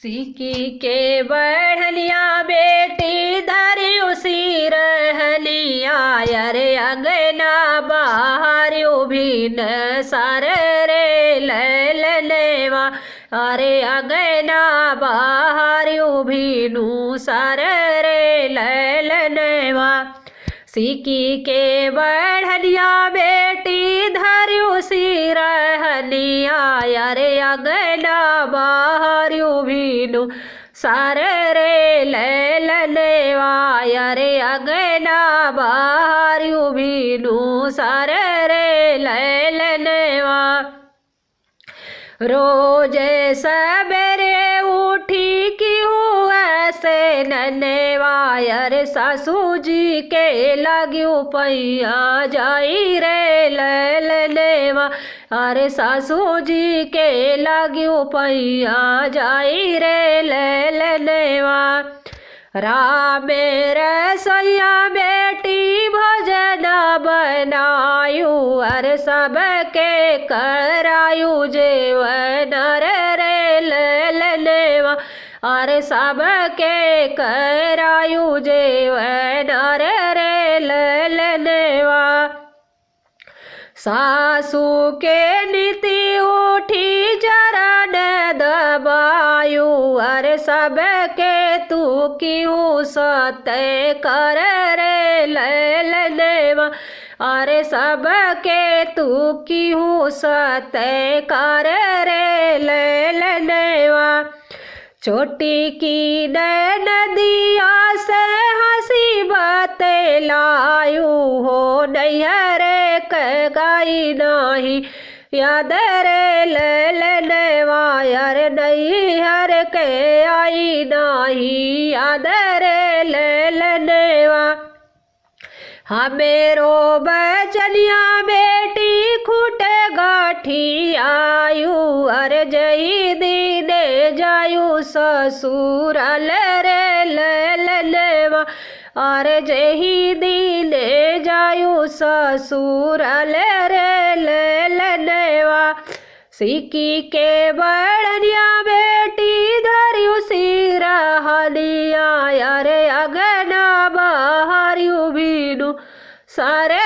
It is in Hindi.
सिकी के बढ़लिया बेटी धरियो सिर हलिया अरे अंगना बाहरियो भीन सार रे ललनेवा अरे अंगना बाहरियो भीनु सार रे ललनेवा सिकी के बढ़लिया बेटी धरियो सिर हलिया अरे अंगना बाहरियो भीनु सार रे ललनेवा अरे अंगना बाहरियो भीनु सार रे ललनेवा रोज सबेरे उठी की हुआ से ननेवा अरे सासू जी के लाग्यू पैया जाई रे ललनेवा अरे सासू जी के लाग्यू पैया जाई रे ललनेवा रामे रसोइया बेटी भोजन बनायू अरे सबके करायू जेवन रे ललनेवा अरे सबके करायू जेवन रे ललनेवा सासू के नीति उठी जरा न दबायू अरे सबके तू क्यों सत्य कर रे ललनेवा अरे सबके तू क्यों सत्य कर रे ललनेवा छोटी की नदिया से हंसी बातें लायू हो नैहरे गाई नहीं याद रे ललनेवा अरे नैहर के आई नहीं याद रे ललनेवा हमेरो बचनिया बेटी खूटे गाठी आयु अरे जई दीने जायू ससुराल रे ललनेवा अरे जही दीने जायू ससुराल रे ललनेवा सिकी के बढ़निया बेटी धरियू सिर हलिया अरे अंगना बाहरियू भीनु सारे